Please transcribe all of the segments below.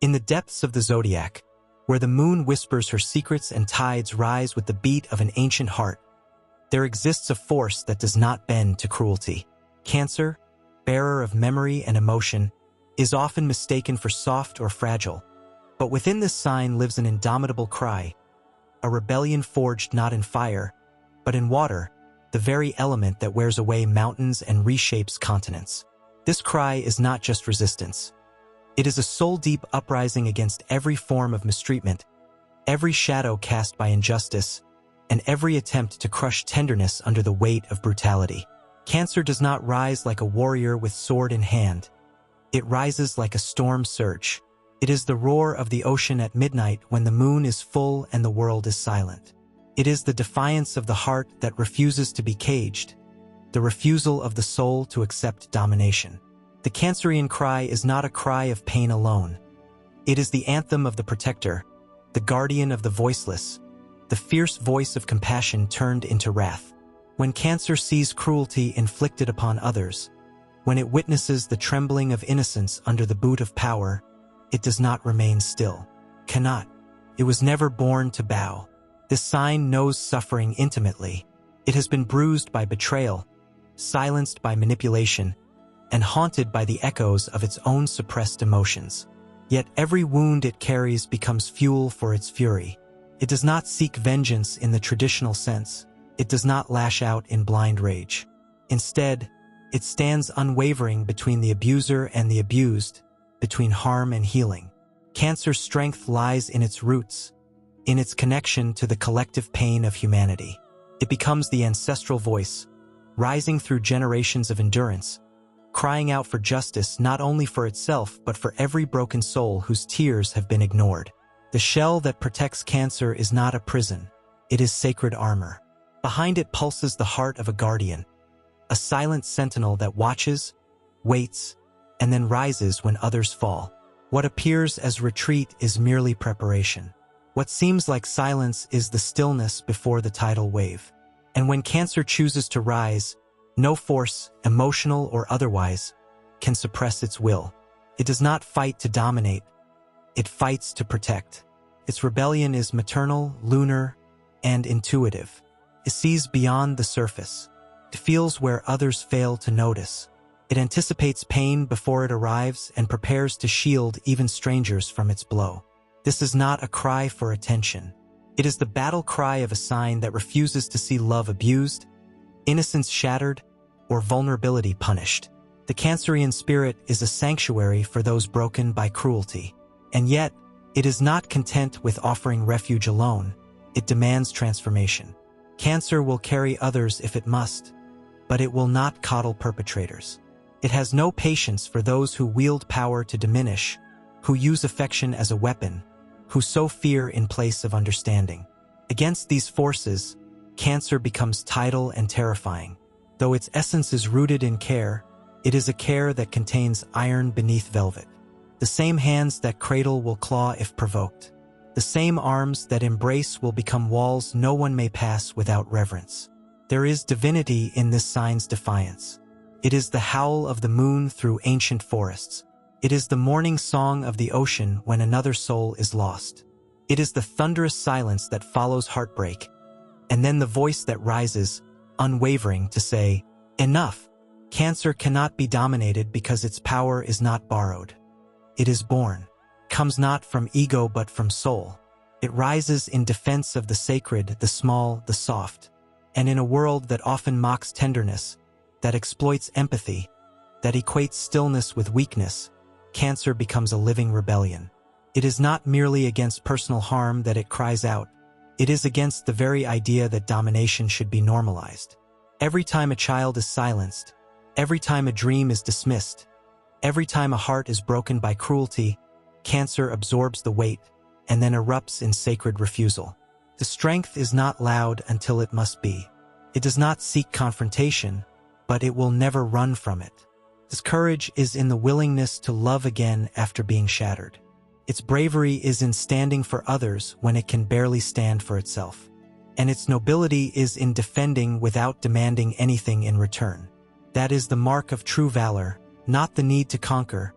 In the depths of the Zodiac, where the moon whispers her secrets and tides rise with the beat of an ancient heart, there exists a force that does not bend to cruelty. Cancer, bearer of memory and emotion, is often mistaken for soft or fragile. But within this sign lives an indomitable cry, a rebellion forged not in fire, but in water, the very element that wears away mountains and reshapes continents. This cry is not just resistance. It is a soul-deep uprising against every form of mistreatment, every shadow cast by injustice, and every attempt to crush tenderness under the weight of brutality. Cancer does not rise like a warrior with sword in hand. It rises like a storm surge. It is the roar of the ocean at midnight when the moon is full and the world is silent. It is the defiance of the heart that refuses to be caged, the refusal of the soul to accept domination. The Cancerian cry is not a cry of pain alone. It is the anthem of the protector, the guardian of the voiceless, the fierce voice of compassion turned into wrath. When Cancer sees cruelty inflicted upon others, when it witnesses the trembling of innocence under the boot of power, it does not remain still. Cannot. It was never born to bow. This sign knows suffering intimately. It has been bruised by betrayal, silenced by manipulation, and haunted by the echoes of its own suppressed emotions. Yet every wound it carries becomes fuel for its fury. It does not seek vengeance in the traditional sense. It does not lash out in blind rage. Instead, it stands unwavering between the abuser and the abused, between harm and healing. Cancer's strength lies in its roots, in its connection to the collective pain of humanity. It becomes the ancestral voice, rising through generations of endurance, crying out for justice not only for itself but for every broken soul whose tears have been ignored. The shell that protects Cancer is not a prison, it is sacred armor. Behind it pulses the heart of a guardian, a silent sentinel that watches, waits, and then rises when others fall. What appears as retreat is merely preparation. What seems like silence is the stillness before the tidal wave. And when Cancer chooses to rise, no force, emotional or otherwise, can suppress its will. It does not fight to dominate, it fights to protect. Its rebellion is maternal, lunar, and intuitive. It sees beyond the surface. It feels where others fail to notice. It anticipates pain before it arrives and prepares to shield even strangers from its blow. This is not a cry for attention. It is the battle cry of a sign that refuses to see love abused, innocence shattered, or vulnerability punished. The Cancerian spirit is a sanctuary for those broken by cruelty. And yet, it is not content with offering refuge alone. It demands transformation. Cancer will carry others if it must, but it will not coddle perpetrators. It has no patience for those who wield power to diminish, who use affection as a weapon, who sow fear in place of understanding. Against these forces, Cancer becomes tidal and terrifying. Though its essence is rooted in care, it is a care that contains iron beneath velvet. The same hands that cradle will claw if provoked. The same arms that embrace will become walls no one may pass without reverence. There is divinity in this sign's defiance. It is the howl of the moon through ancient forests. It is the morning song of the ocean when another soul is lost. It is the thunderous silence that follows heartbreak, and then the voice that rises, unwavering, to say, "Enough." Cancer cannot be dominated because its power is not borrowed. It is born, comes not from ego but from soul. It rises in defense of the sacred, the small, the soft. And in a world that often mocks tenderness, that exploits empathy, that equates stillness with weakness, Cancer becomes a living rebellion. It is not merely against personal harm that it cries out. It is against the very idea that domination should be normalized. Every time a child is silenced, every time a dream is dismissed, every time a heart is broken by cruelty, Cancer absorbs the weight and then erupts in sacred refusal. The strength is not loud until it must be. It does not seek confrontation, but it will never run from it. Its courage is in the willingness to love again after being shattered. Its bravery is in standing for others when it can barely stand for itself. And its nobility is in defending without demanding anything in return. That is the mark of true valor, not the need to conquer,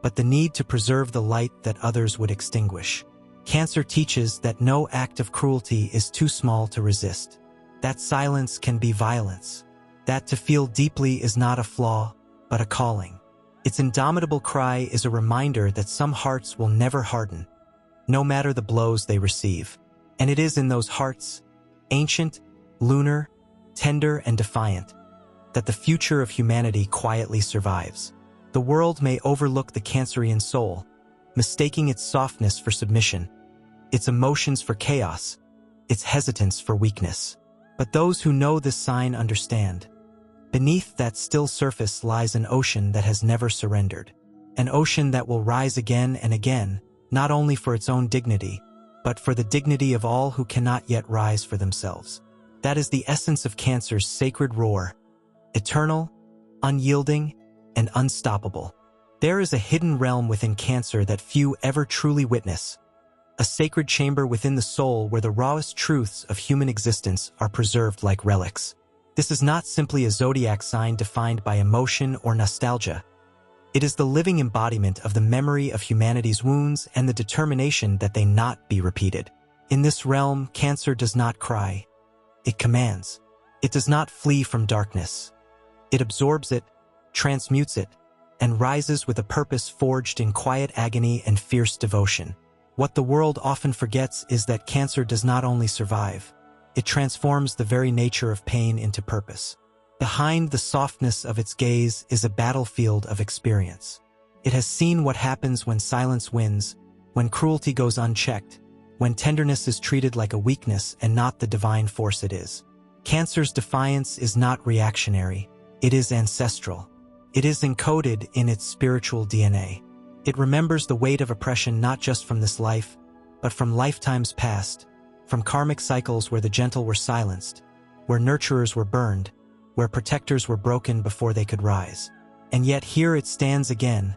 but the need to preserve the light that others would extinguish. Cancer teaches that no act of cruelty is too small to resist, that silence can be violence, that to feel deeply is not a flaw, but a calling. Its indomitable cry is a reminder that some hearts will never harden, no matter the blows they receive. And it is in those hearts, ancient, lunar, tender, and defiant, that the future of humanity quietly survives. The world may overlook the Cancerian soul, mistaking its softness for submission, its emotions for chaos, its hesitance for weakness. But those who know this sign understand. Beneath that still surface lies an ocean that has never surrendered, an ocean that will rise again and again, not only for its own dignity, but for the dignity of all who cannot yet rise for themselves. That is the essence of Cancer's sacred roar, eternal, unyielding, and unstoppable. There is a hidden realm within Cancer that few ever truly witness, a sacred chamber within the soul where the rawest truths of human existence are preserved like relics. This is not simply a zodiac sign defined by emotion or nostalgia. It is the living embodiment of the memory of humanity's wounds and the determination that they not be repeated. In this realm, Cancer does not cry. It commands. It does not flee from darkness. It absorbs it, transmutes it, and rises with a purpose forged in quiet agony and fierce devotion. What the world often forgets is that Cancer does not only survive, it transforms the very nature of pain into purpose. Behind the softness of its gaze is a battlefield of experience. It has seen what happens when silence wins, when cruelty goes unchecked, when tenderness is treated like a weakness and not the divine force it is. Cancer's defiance is not reactionary, it is ancestral. It is encoded in its spiritual DNA. It remembers the weight of oppression not just from this life, but from lifetimes past, from karmic cycles where the gentle were silenced, where nurturers were burned, where protectors were broken before they could rise. And yet here it stands again,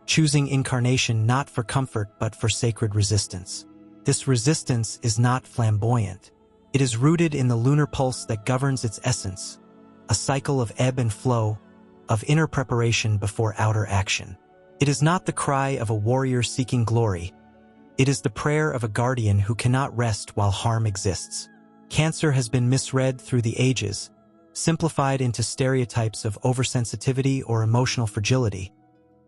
choosing incarnation not for comfort but for sacred resistance. This resistance is not flamboyant. It is rooted in the lunar pulse that governs its essence, a cycle of ebb and flow, of inner preparation before outer action. It is not the cry of a warrior seeking glory. It is the prayer of a guardian who cannot rest while harm exists. Cancer has been misread through the ages, simplified into stereotypes of oversensitivity or emotional fragility.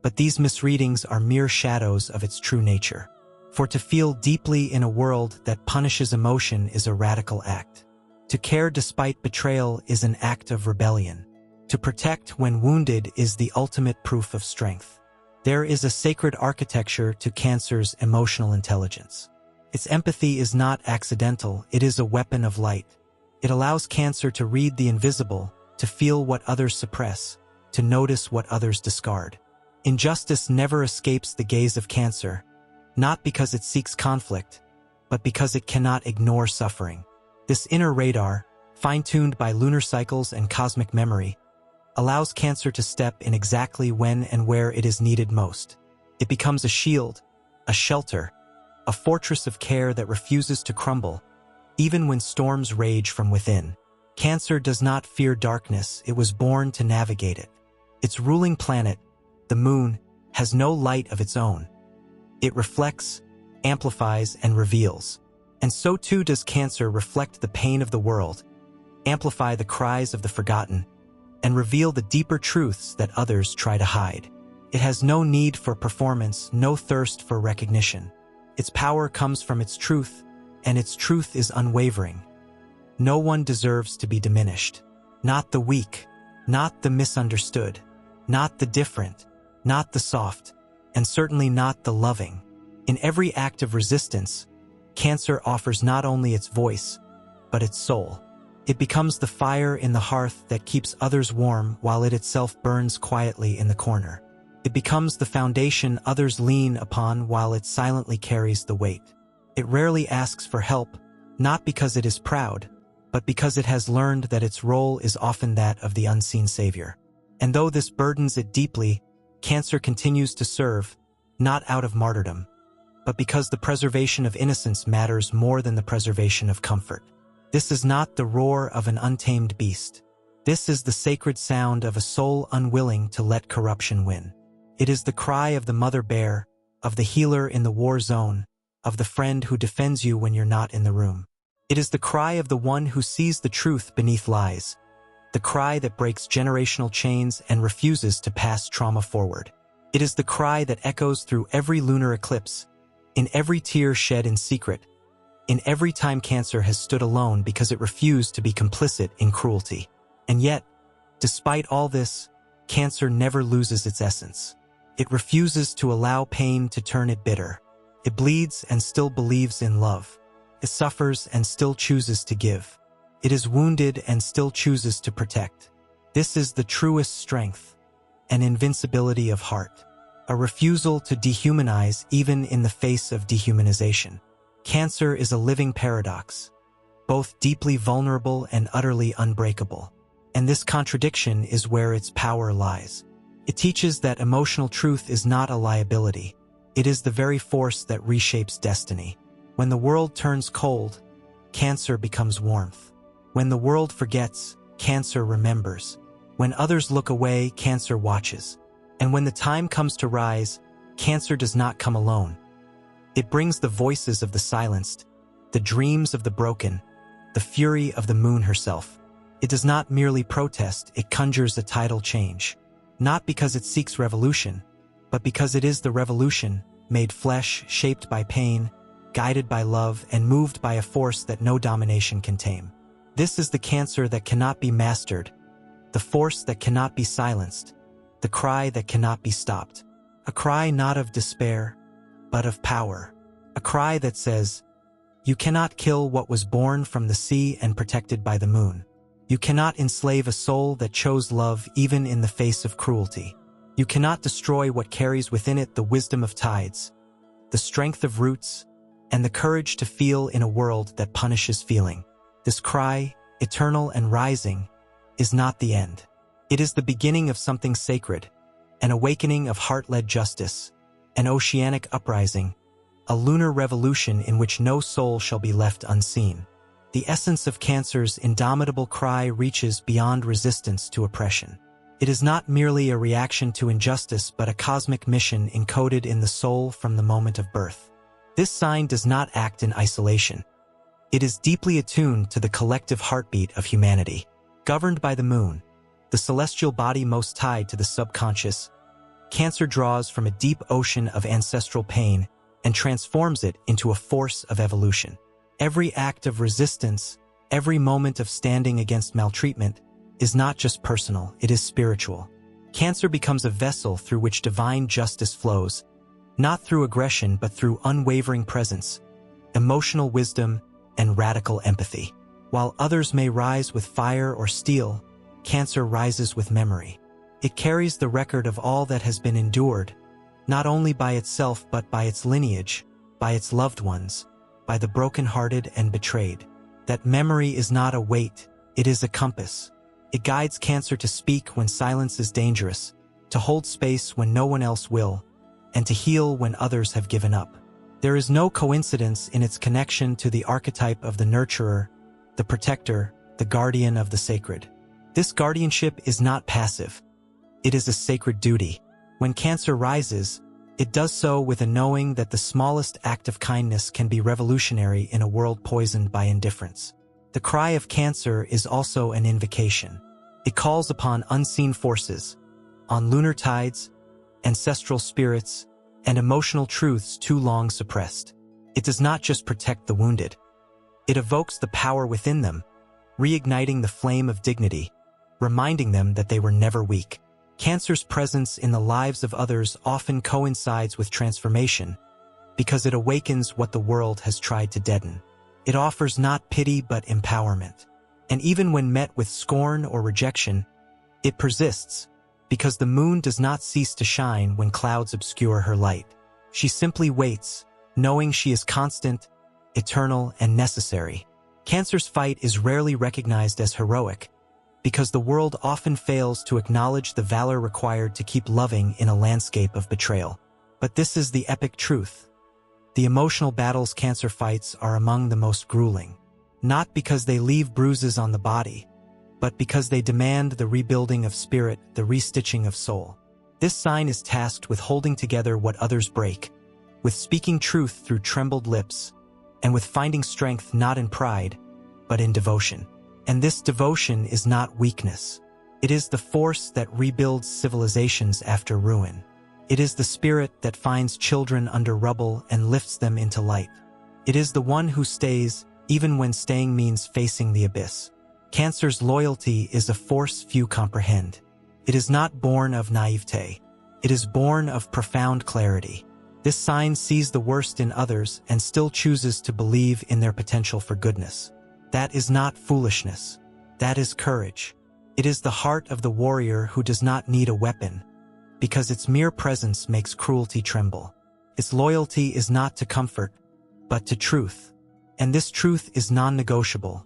But these misreadings are mere shadows of its true nature. For to feel deeply in a world that punishes emotion is a radical act. To care despite betrayal is an act of rebellion. To protect when wounded is the ultimate proof of strength. There is a sacred architecture to Cancer's emotional intelligence. Its empathy is not accidental, it is a weapon of light. It allows Cancer to read the invisible, to feel what others suppress, to notice what others discard. Injustice never escapes the gaze of Cancer, not because it seeks conflict, but because it cannot ignore suffering. This inner radar, fine-tuned by lunar cycles and cosmic memory, allows Cancer to step in exactly when and where it is needed most. It becomes a shield, a shelter, a fortress of care that refuses to crumble, even when storms rage from within. Cancer does not fear darkness, it was born to navigate it. Its ruling planet, the moon, has no light of its own. It reflects, amplifies, and reveals. And so too does Cancer reflect the pain of the world, amplify the cries of the forgotten, and reveal the deeper truths that others try to hide. It has no need for performance, no thirst for recognition. Its power comes from its truth, and its truth is unwavering. No one deserves to be diminished. Not the weak, not the misunderstood, not the different, not the soft, and certainly not the loving. In every act of resistance, Cancer offers not only its voice, but its soul. It becomes the fire in the hearth that keeps others warm while it itself burns quietly in the corner. It becomes the foundation others lean upon while it silently carries the weight. It rarely asks for help, not because it is proud, but because it has learned that its role is often that of the unseen savior. And though this burdens it deeply, Cancer continues to serve, not out of martyrdom, but because the preservation of innocence matters more than the preservation of comfort. This is not the roar of an untamed beast. This is the sacred sound of a soul unwilling to let corruption win. It is the cry of the mother bear, of the healer in the war zone, of the friend who defends you when you're not in the room. It is the cry of the one who sees the truth beneath lies, the cry that breaks generational chains and refuses to pass trauma forward. It is the cry that echoes through every lunar eclipse, in every tear shed in secret, in every time Cancer has stood alone because it refused to be complicit in cruelty. And yet, despite all this, Cancer never loses its essence. It refuses to allow pain to turn it bitter. It bleeds and still believes in love. It suffers and still chooses to give. It is wounded and still chooses to protect. This is the truest strength, an invincibility of heart, a refusal to dehumanize even in the face of dehumanization. Cancer is a living paradox, both deeply vulnerable and utterly unbreakable. And this contradiction is where its power lies. It teaches that emotional truth is not a liability. It is the very force that reshapes destiny. When the world turns cold, Cancer becomes warmth. When the world forgets, Cancer remembers. When others look away, Cancer watches. And when the time comes to rise, Cancer does not come alone. It brings the voices of the silenced, the dreams of the broken, the fury of the moon herself. It does not merely protest, it conjures a tidal change. Not because it seeks revolution, but because it is the revolution, made flesh, shaped by pain, guided by love, and moved by a force that no domination can tame. This is the Cancer that cannot be mastered, the force that cannot be silenced, the cry that cannot be stopped. A cry not of despair, but of power. A cry that says, "You cannot kill what was born from the sea and protected by the moon. You cannot enslave a soul that chose love even in the face of cruelty. You cannot destroy what carries within it the wisdom of tides, the strength of roots, and the courage to feel in a world that punishes feeling." This cry, eternal and rising, is not the end. It is the beginning of something sacred, an awakening of heart-led justice, an oceanic uprising, a lunar revolution in which no soul shall be left unseen. The essence of Cancer's indomitable cry reaches beyond resistance to oppression. It is not merely a reaction to injustice but a cosmic mission encoded in the soul from the moment of birth. This sign does not act in isolation. It is deeply attuned to the collective heartbeat of humanity. Governed by the moon, the celestial body most tied to the subconscious, Cancer draws from a deep ocean of ancestral pain and transforms it into a force of evolution. Every act of resistance, every moment of standing against maltreatment, is not just personal, it is spiritual. Cancer becomes a vessel through which divine justice flows, not through aggression but through unwavering presence, emotional wisdom, and radical empathy. While others may rise with fire or steel, Cancer rises with memory. It carries the record of all that has been endured, not only by itself but by its lineage, by its loved ones, by the broken-hearted and betrayed. That memory is not a weight, it is a compass. It guides Cancer to speak when silence is dangerous, to hold space when no one else will, and to heal when others have given up. There is no coincidence in its connection to the archetype of the nurturer, the protector, the guardian of the sacred. This guardianship is not passive. It is a sacred duty. When Cancer rises, it does so with a knowing that the smallest act of kindness can be revolutionary in a world poisoned by indifference. The cry of Cancer is also an invocation. It calls upon unseen forces, on lunar tides, ancestral spirits, and emotional truths too long suppressed. It does not just protect the wounded. It evokes the power within them, reigniting the flame of dignity, reminding them that they were never weak. Cancer's presence in the lives of others often coincides with transformation because it awakens what the world has tried to deaden. It offers not pity but empowerment. And even when met with scorn or rejection, it persists because the moon does not cease to shine when clouds obscure her light. She simply waits, knowing she is constant, eternal, and necessary. Cancer's fight is rarely recognized as heroic, because the world often fails to acknowledge the valor required to keep loving in a landscape of betrayal. But this is the epic truth. The emotional battles Cancer fights are among the most grueling, not because they leave bruises on the body, but because they demand the rebuilding of spirit, the restitching of soul. This sign is tasked with holding together what others break, with speaking truth through trembled lips, and with finding strength not in pride, but in devotion. And this devotion is not weakness. It is the force that rebuilds civilizations after ruin. It is the spirit that finds children under rubble and lifts them into light. It is the one who stays, even when staying means facing the abyss. Cancer's loyalty is a force few comprehend. It is not born of naivete. It is born of profound clarity. This sign sees the worst in others and still chooses to believe in their potential for goodness. That is not foolishness. That is courage. It is the heart of the warrior who does not need a weapon, because its mere presence makes cruelty tremble. Its loyalty is not to comfort, but to truth. And this truth is non-negotiable.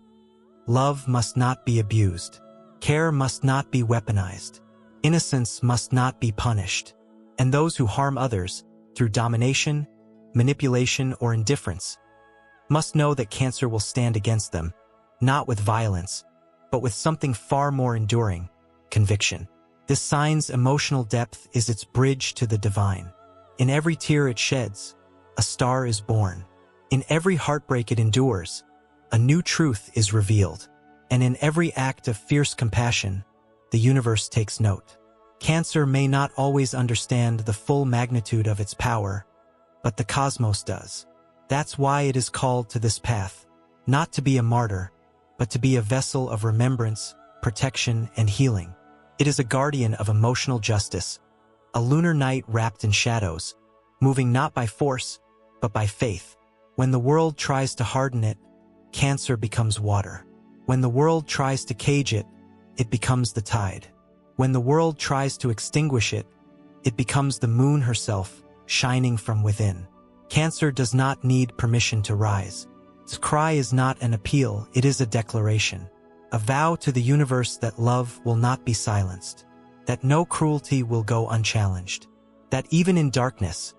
Love must not be abused. Care must not be weaponized. Innocence must not be punished. And those who harm others, through domination, manipulation, or indifference, must know that Cancer will stand against them, not with violence, but with something far more enduring, conviction. This sign's emotional depth is its bridge to the divine. In every tear it sheds, a star is born. In every heartbreak it endures, a new truth is revealed. And in every act of fierce compassion, the universe takes note. Cancer may not always understand the full magnitude of its power, but the cosmos does. That's why it is called to this path, not to be a martyr, but to be a vessel of remembrance, protection, and healing. It is a guardian of emotional justice, a lunar night wrapped in shadows, moving not by force, but by faith. When the world tries to harden it, Cancer becomes water. When the world tries to cage it, it becomes the tide. When the world tries to extinguish it, it becomes the moon herself, shining from within. Cancer does not need permission to rise. Its cry is not an appeal, it is a declaration. A vow to the universe that love will not be silenced, that no cruelty will go unchallenged, that even in darkness,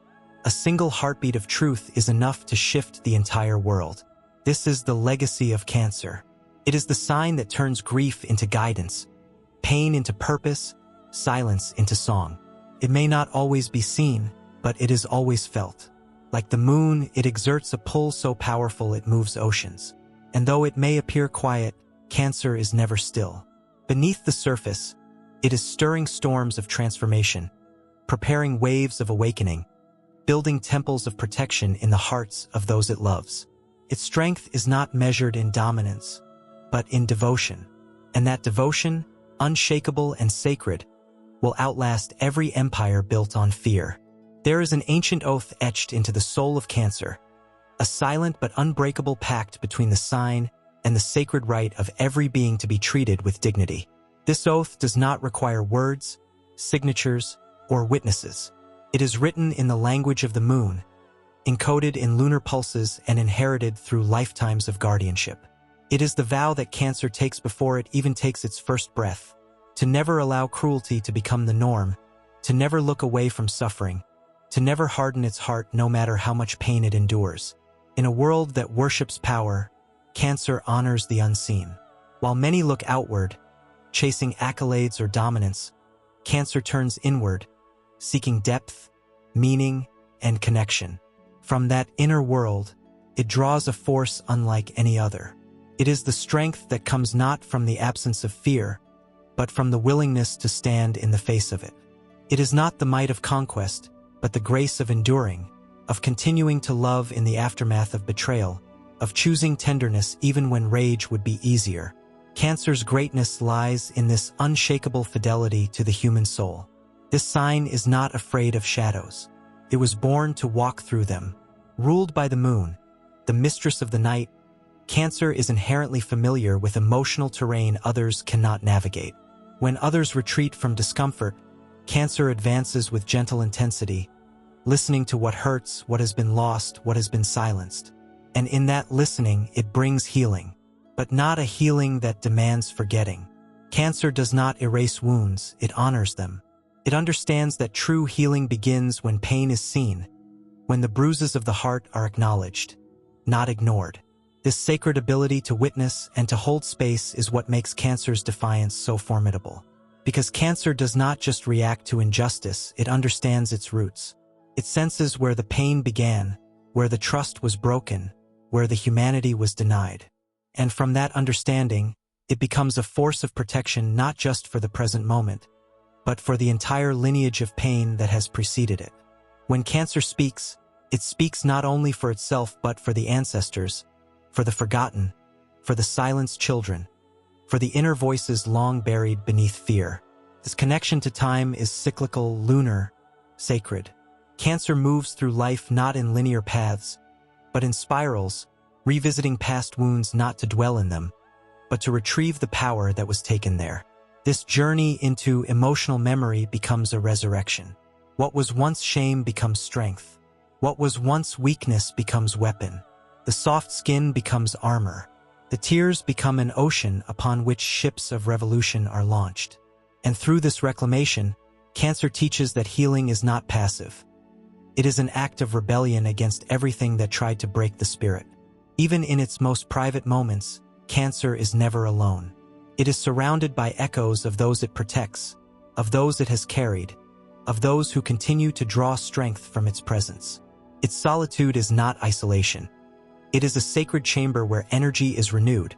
a single heartbeat of truth is enough to shift the entire world. This is the legacy of Cancer. It is the sign that turns grief into guidance, pain into purpose, silence into song. It may not always be seen, but it is always felt. Like the moon, it exerts a pull so powerful it moves oceans. And though it may appear quiet, Cancer is never still. Beneath the surface, it is stirring storms of transformation, preparing waves of awakening, building temples of protection in the hearts of those it loves. Its strength is not measured in dominance, but in devotion. And that devotion, unshakable and sacred, will outlast every empire built on fear. There is an ancient oath etched into the soul of Cancer, a silent but unbreakable pact between the sign and the sacred right of every being to be treated with dignity. This oath does not require words, signatures, or witnesses. It is written in the language of the moon, encoded in lunar pulses and inherited through lifetimes of guardianship. It is the vow that Cancer takes before it even takes its first breath, to never allow cruelty to become the norm, to never look away from suffering, to never harden its heart no matter how much pain it endures. In a world that worships power, Cancer honors the unseen. While many look outward, chasing accolades or dominance, Cancer turns inward, seeking depth, meaning, and connection. From that inner world, it draws a force unlike any other. It is the strength that comes not from the absence of fear, but from the willingness to stand in the face of it. It is not the might of conquest, but the grace of enduring, of continuing to love in the aftermath of betrayal, of choosing tenderness even when rage would be easier. Cancer's greatness lies in this unshakable fidelity to the human soul. This sign is not afraid of shadows. It was born to walk through them. Ruled by the moon, the mistress of the night, Cancer is inherently familiar with emotional terrain others cannot navigate. When others retreat from discomfort, Cancer advances with gentle intensity, listening to what hurts, what has been lost, what has been silenced. And in that listening, it brings healing, but not a healing that demands forgetting. Cancer does not erase wounds, it honors them. It understands that true healing begins when pain is seen, when the bruises of the heart are acknowledged, not ignored. This sacred ability to witness and to hold space is what makes Cancer's defiance so formidable. Because Cancer does not just react to injustice, it understands its roots. It senses where the pain began, where the trust was broken, where the humanity was denied. And from that understanding, it becomes a force of protection not just for the present moment, but for the entire lineage of pain that has preceded it. When Cancer speaks, it speaks not only for itself but for the ancestors, for the forgotten, for the silenced children, for the inner voices long buried beneath fear. This connection to time is cyclical, lunar, sacred. Cancer moves through life not in linear paths, but in spirals, revisiting past wounds not to dwell in them, but to retrieve the power that was taken there. This journey into emotional memory becomes a resurrection. What was once shame becomes strength. What was once weakness becomes weapon. The soft skin becomes armor. The tears become an ocean upon which ships of revolution are launched. And through this reclamation, Cancer teaches that healing is not passive. It is an act of rebellion against everything that tried to break the spirit. Even in its most private moments, Cancer is never alone. It is surrounded by echoes of those it protects, of those it has carried, of those who continue to draw strength from its presence. Its solitude is not isolation. It is a sacred chamber where energy is renewed,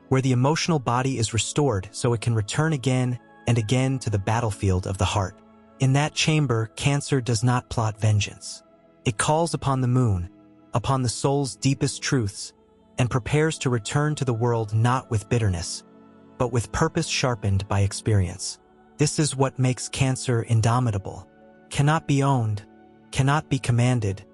where the emotional body is restored so it can return again and again to the battlefield of the heart. In that chamber, Cancer does not plot vengeance. It calls upon the moon, upon the soul's deepest truths, and prepares to return to the world not with bitterness, but with purpose sharpened by experience. This is what makes Cancer indomitable. Cannot be owned, cannot be commanded,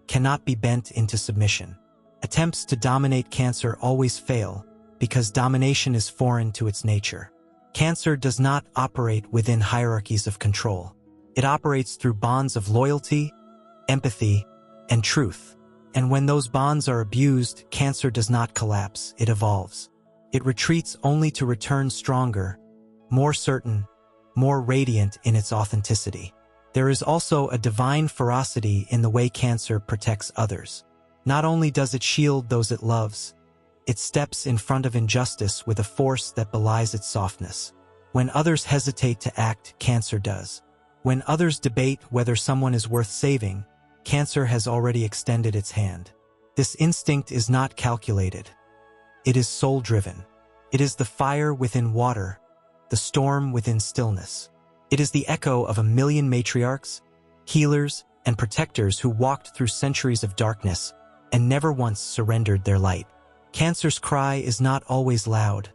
cannot be bent into submission. Attempts to dominate Cancer always fail because domination is foreign to its nature. Cancer does not operate within hierarchies of control. It operates through bonds of loyalty, empathy, and truth. And when those bonds are abused, Cancer does not collapse, it evolves. It retreats only to return stronger, more certain, more radiant in its authenticity. There is also a divine ferocity in the way Cancer protects others. Not only does it shield those it loves, it steps in front of injustice with a force that belies its softness. When others hesitate to act, Cancer does. When others debate whether someone is worth saving, Cancer has already extended its hand. This instinct is not calculated. It is soul-driven. It is the fire within water, the storm within stillness. It is the echo of 1,000,000 matriarchs, healers, and protectors who walked through centuries of darkness and never once surrendered their light. Cancer's cry is not always loud,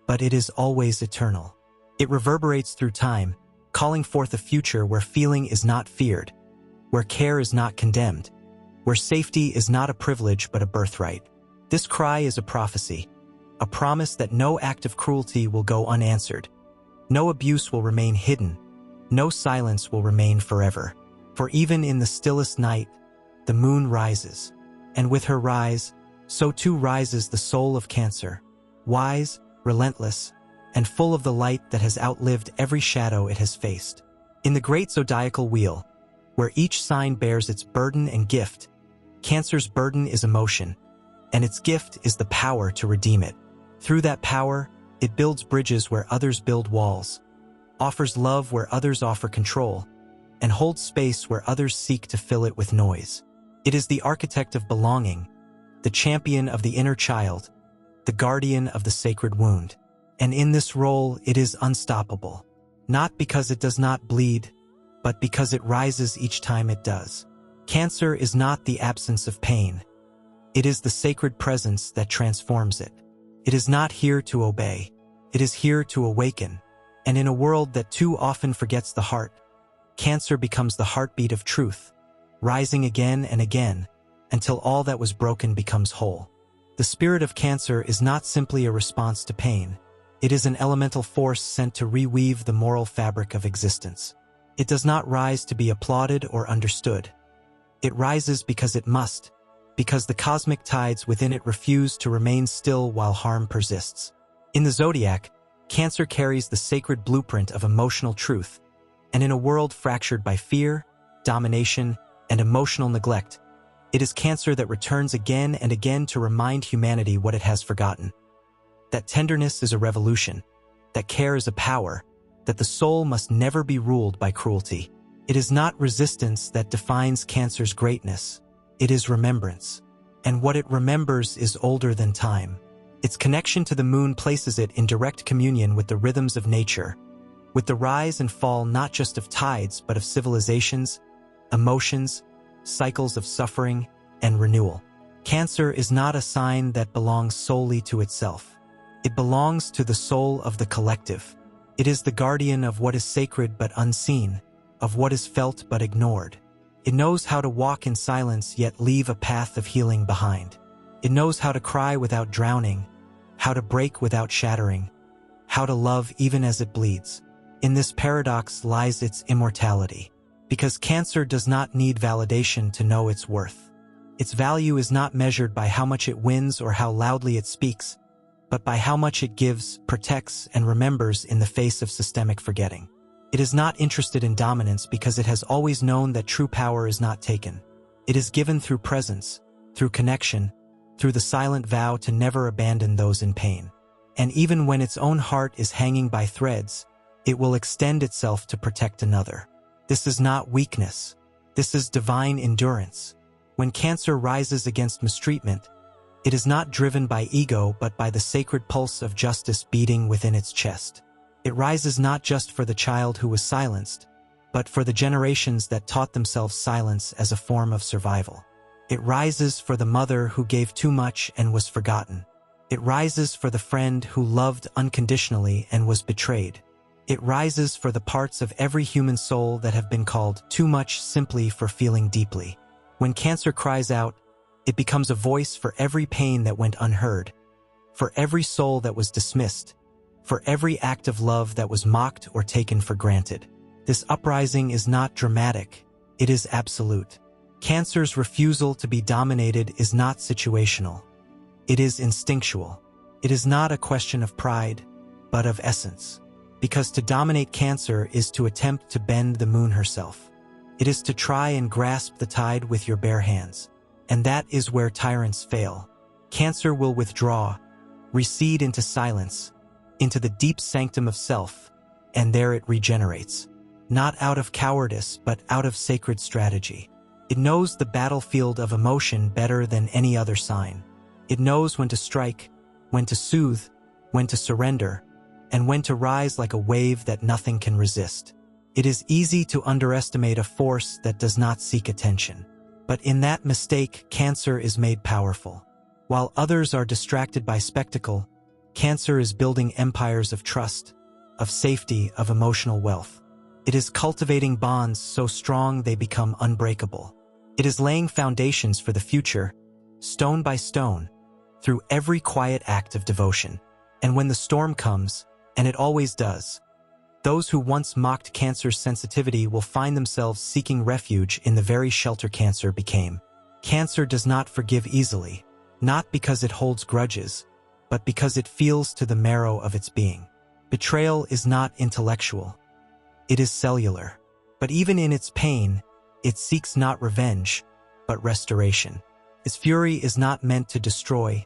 but it is always eternal. It reverberates through time, calling forth a future where feeling is not feared, where care is not condemned, where safety is not a privilege but a birthright. This cry is a prophecy, a promise that no act of cruelty will go unanswered, no abuse will remain hidden, no silence will remain forever. For even in the stillest night, the moon rises, and with her rise, so too rises the soul of Cancer, wise, relentless, and full of the light that has outlived every shadow it has faced. In the great zodiacal wheel, where each sign bears its burden and gift, Cancer's burden is emotion, and its gift is the power to redeem it. Through that power, it builds bridges where others build walls, offers love where others offer control, and holds space where others seek to fill it with noise. It is the architect of belonging, the champion of the inner child, the guardian of the sacred wound. And in this role, it is unstoppable, not because it does not bleed, but because it rises each time it does. Cancer is not the absence of pain. It is the sacred presence that transforms it. It is not here to obey. It is here to awaken. And in a world that too often forgets the heart, Cancer becomes the heartbeat of truth, rising again and again, until all that was broken becomes whole. The spirit of Cancer is not simply a response to pain. It is an elemental force sent to reweave the moral fabric of existence. It does not rise to be applauded or understood. It rises because it must, because the cosmic tides within it refuse to remain still while harm persists. In the Zodiac, Cancer carries the sacred blueprint of emotional truth, and in a world fractured by fear, domination, and emotional neglect, it is Cancer that returns again and again to remind humanity what it has forgotten. That tenderness is a revolution, that care is a power, that that the soul must never be ruled by cruelty. It is not resistance that defines Cancer's greatness. It is remembrance. And what it remembers is older than time. Its connection to the moon places it in direct communion with the rhythms of nature, with the rise and fall not just of tides but of civilizations, emotions, cycles of suffering, and renewal. Cancer is not a sign that belongs solely to itself. It belongs to the soul of the collective. It is the guardian of what is sacred but unseen, of what is felt but ignored. It knows how to walk in silence yet leave a path of healing behind. It knows how to cry without drowning, how to break without shattering, how to love even as it bleeds. In this paradox lies its immortality, because Cancer does not need validation to know its worth. Its value is not measured by how much it wins or how loudly it speaks, but by how much it gives, protects, and remembers in the face of systemic forgetting. It is not interested in dominance because it has always known that true power is not taken. It is given through presence, through connection, through the silent vow to never abandon those in pain. And even when its own heart is hanging by threads, it will extend itself to protect another. This is not weakness. This is divine endurance. When Cancer rises against mistreatment, it is not driven by ego but by the sacred pulse of justice beating within its chest. It rises not just for the child who was silenced, but for the generations that taught themselves silence as a form of survival. It rises for the mother who gave too much and was forgotten. It rises for the friend who loved unconditionally and was betrayed. It rises for the parts of every human soul that have been called too much simply for feeling deeply. When Cancer cries out, it becomes a voice for every pain that went unheard, for every soul that was dismissed, for every act of love that was mocked or taken for granted. This uprising is not dramatic, it is absolute. Cancer's refusal to be dominated is not situational. It is instinctual. It is not a question of pride, but of essence. Because to dominate Cancer is to attempt to bend the moon herself. It is to try and grasp the tide with your bare hands. And that is where tyrants fail. Cancer will withdraw, recede into silence, into the deep sanctum of self, and there it regenerates. Not out of cowardice, but out of sacred strategy. It knows the battlefield of emotion better than any other sign. It knows when to strike, when to soothe, when to surrender, and when to rise like a wave that nothing can resist. It is easy to underestimate a force that does not seek attention. But in that mistake, Cancer is made powerful. While others are distracted by spectacle, Cancer is building empires of trust, of safety, of emotional wealth. It is cultivating bonds so strong they become unbreakable. It is laying foundations for the future, stone by stone, through every quiet act of devotion. And when the storm comes, and it always does, those who once mocked Cancer's sensitivity will find themselves seeking refuge in the very shelter Cancer became. Cancer does not forgive easily, not because it holds grudges, but because it feels to the marrow of its being. Betrayal is not intellectual. It is cellular. But even in its pain, it seeks not revenge, but restoration. Its fury is not meant to destroy,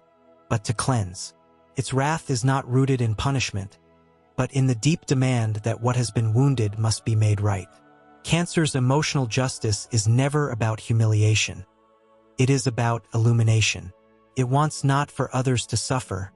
but to cleanse. Its wrath is not rooted in punishment, but in the deep demand that what has been wounded must be made right. Cancer's emotional justice is never about humiliation. It is about illumination. It wants not for others to suffer,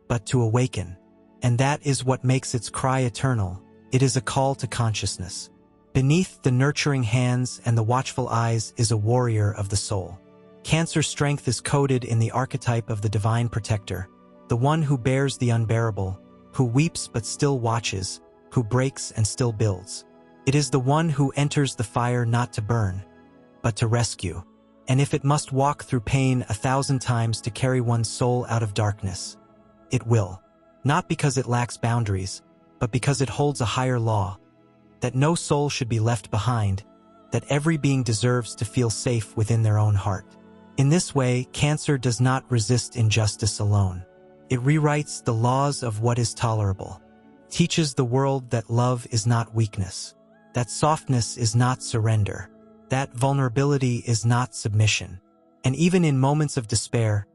but to awaken. And that is what makes its cry eternal. It is a call to consciousness. Beneath the nurturing hands and the watchful eyes is a warrior of the soul. Cancer's strength is coded in the archetype of the divine protector, the one who bears the unbearable, who weeps but still watches, who breaks and still builds. It is the one who enters the fire not to burn, but to rescue. And if it must walk through pain 1,000 times to carry one's soul out of darkness, it will. Not because it lacks boundaries, but because it holds a higher law, that no soul should be left behind, that every being deserves to feel safe within their own heart. In this way, Cancer does not resist injustice alone. It rewrites the laws of what is tolerable, teaches the world that love is not weakness, that softness is not surrender, that vulnerability is not submission. And even in moments of despair,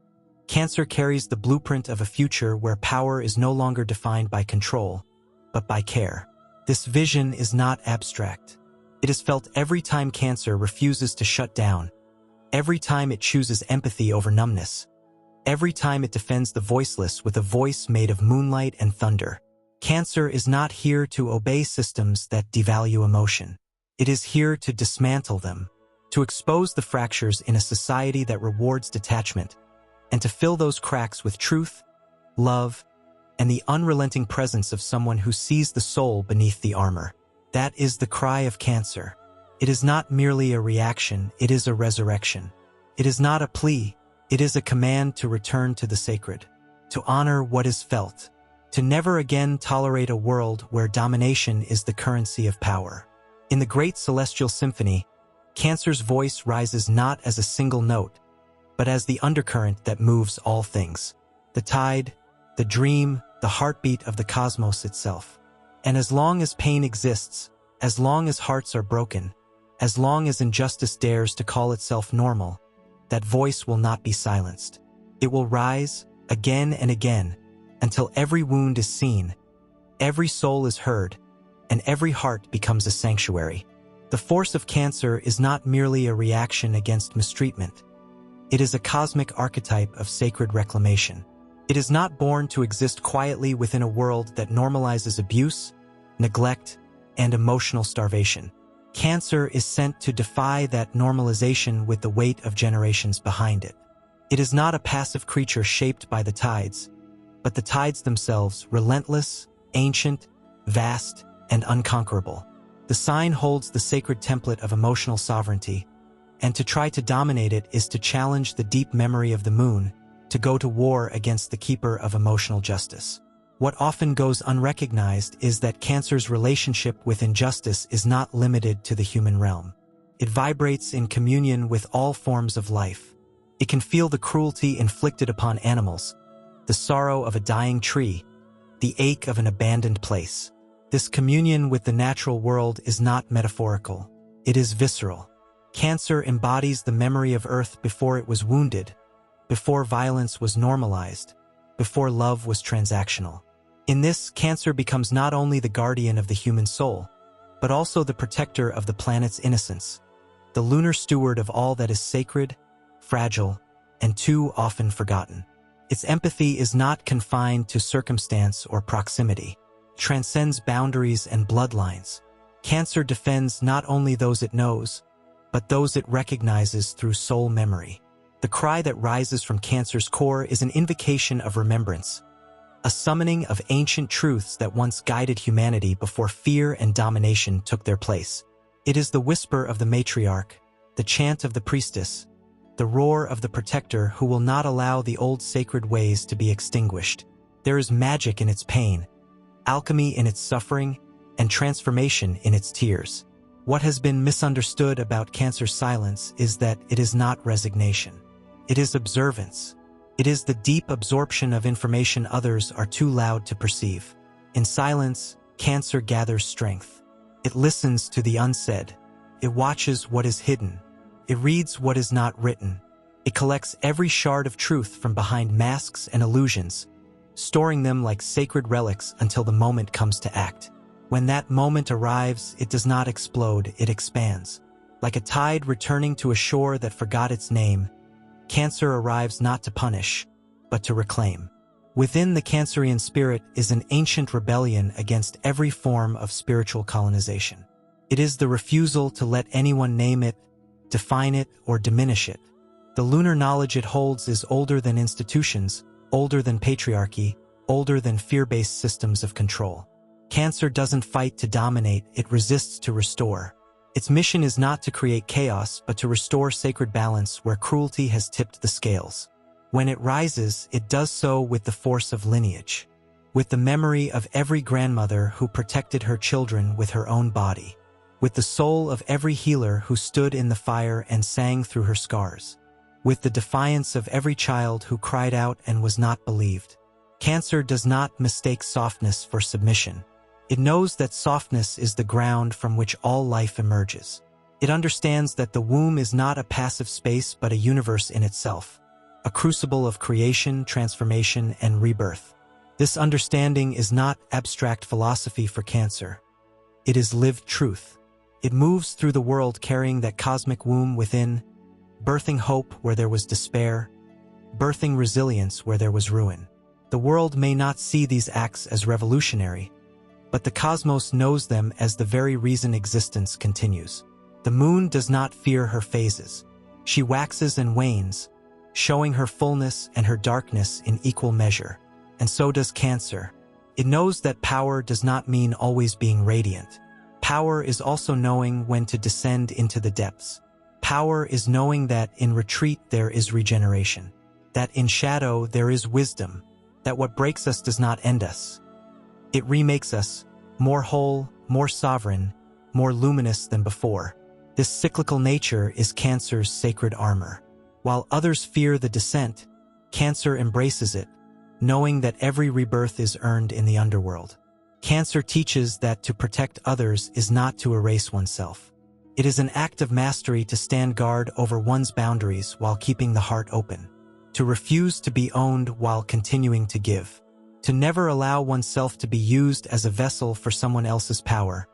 Cancer carries the blueprint of a future where power is no longer defined by control, but by care. This vision is not abstract. It is felt every time Cancer refuses to shut down, every time it chooses empathy over numbness, every time it defends the voiceless with a voice made of moonlight and thunder. Cancer is not here to obey systems that devalue emotion. It is here to dismantle them, to expose the fractures in a society that rewards detachment, and to fill those cracks with truth, love, and the unrelenting presence of someone who sees the soul beneath the armor. That is the cry of Cancer. It is not merely a reaction, it is a resurrection. It is not a plea, it is a command to return to the sacred, to honor what is felt, to never again tolerate a world where domination is the currency of power. In the great celestial symphony, Cancer's voice rises not as a single note, but as the undercurrent that moves all things. The tide, the dream, the heartbeat of the cosmos itself. And as long as pain exists, as long as hearts are broken, as long as injustice dares to call itself normal, that voice will not be silenced. It will rise, again and again, until every wound is seen, every soul is heard, and every heart becomes a sanctuary. The force of Cancer is not merely a reaction against mistreatment. It is a cosmic archetype of sacred reclamation. It is not born to exist quietly within a world that normalizes abuse, neglect, and emotional starvation. Cancer is sent to defy that normalization with the weight of generations behind it. It is not a passive creature shaped by the tides, but the tides themselves, relentless, ancient, vast, and unconquerable. The sign holds the sacred template of emotional sovereignty, and to try to dominate it is to challenge the deep memory of the moon, to go to war against the keeper of emotional justice. What often goes unrecognized is that Cancer's relationship with injustice is not limited to the human realm. It vibrates in communion with all forms of life. It can feel the cruelty inflicted upon animals, the sorrow of a dying tree, the ache of an abandoned place. This communion with the natural world is not metaphorical. It is visceral. Cancer embodies the memory of Earth before it was wounded, before violence was normalized, before love was transactional. In this, Cancer becomes not only the guardian of the human soul, but also the protector of the planet's innocence, the lunar steward of all that is sacred, fragile, and too often forgotten. Its empathy is not confined to circumstance or proximity. It transcends boundaries and bloodlines. Cancer defends not only those it knows, but those it recognizes through soul memory. The cry that rises from Cancer's core is an invocation of remembrance, a summoning of ancient truths that once guided humanity before fear and domination took their place. It is the whisper of the matriarch, the chant of the priestess, the roar of the protector who will not allow the old sacred ways to be extinguished. There is magic in its pain, alchemy in its suffering, and transformation in its tears. What has been misunderstood about Cancer's silence is that it is not resignation. It is observance. It is the deep absorption of information others are too loud to perceive. In silence, Cancer gathers strength. It listens to the unsaid. It watches what is hidden. It reads what is not written. It collects every shard of truth from behind masks and illusions, storing them like sacred relics until the moment comes to act. When that moment arrives, it does not explode, it expands. Like a tide returning to a shore that forgot its name, Cancer arrives not to punish, but to reclaim. Within the Cancerian spirit is an ancient rebellion against every form of spiritual colonization. It is the refusal to let anyone name it, define it, or diminish it. The lunar knowledge it holds is older than institutions, older than patriarchy, older than fear-based systems of control. Cancer doesn't fight to dominate, it resists to restore. Its mission is not to create chaos, but to restore sacred balance where cruelty has tipped the scales. When it rises, it does so with the force of lineage, with the memory of every grandmother who protected her children with her own body, with the soul of every healer who stood in the fire and sang through her scars, with the defiance of every child who cried out and was not believed. Cancer does not mistake softness for submission. It knows that softness is the ground from which all life emerges. It understands that the womb is not a passive space but a universe in itself, a crucible of creation, transformation, and rebirth. This understanding is not abstract philosophy for Cancer. It is lived truth. It moves through the world carrying that cosmic womb within, birthing hope where there was despair, birthing resilience where there was ruin. The world may not see these acts as revolutionary, but the cosmos knows them as the very reason existence continues. The moon does not fear her phases. She waxes and wanes, showing her fullness and her darkness in equal measure. And so does Cancer. It knows that power does not mean always being radiant. Power is also knowing when to descend into the depths. Power is knowing that in retreat there is regeneration, that in shadow there is wisdom, that what breaks us does not end us. It remakes us, more whole, more sovereign, more luminous than before. This cyclical nature is Cancer's sacred armor. While others fear the descent, Cancer embraces it, knowing that every rebirth is earned in the underworld. Cancer teaches that to protect others is not to erase oneself. It is an act of mastery to stand guard over one's boundaries while keeping the heart open, to refuse to be owned while continuing to give, to never allow oneself to be used as a vessel for someone else's power,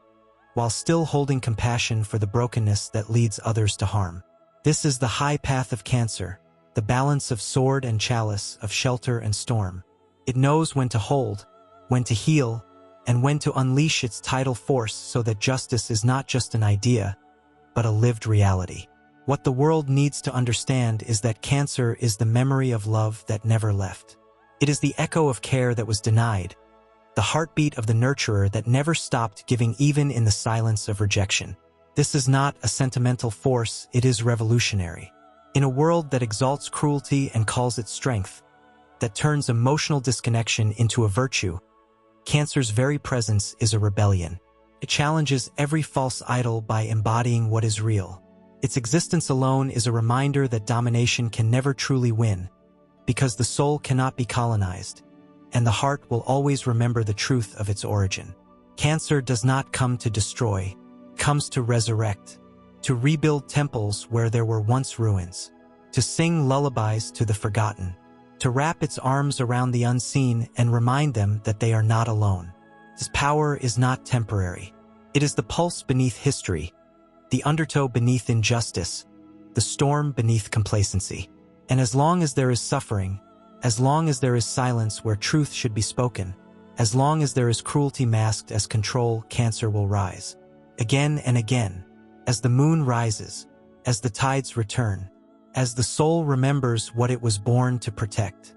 while still holding compassion for the brokenness that leads others to harm. This is the high path of Cancer, the balance of sword and chalice, of shelter and storm. It knows when to hold, when to heal, and when to unleash its tidal force so that justice is not just an idea, but a lived reality. What the world needs to understand is that Cancer is the memory of love that never left. It is the echo of care that was denied, the heartbeat of the nurturer that never stopped giving even in the silence of rejection. This is not a sentimental force, it is revolutionary. In a world that exalts cruelty and calls it strength, that turns emotional disconnection into a virtue, Cancer's very presence is a rebellion. It challenges every false idol by embodying what is real. Its existence alone is a reminder that domination can never truly win, because the soul cannot be colonized, and the heart will always remember the truth of its origin. Cancer does not come to destroy, it comes to resurrect, to rebuild temples where there were once ruins, to sing lullabies to the forgotten, to wrap its arms around the unseen and remind them that they are not alone. This power is not temporary. It is the pulse beneath history, the undertow beneath injustice, the storm beneath complacency. And as long as there is suffering, as long as there is silence where truth should be spoken, as long as there is cruelty masked as control, Cancer will rise. Again and again, as the moon rises, as the tides return, as the soul remembers what it was born to protect.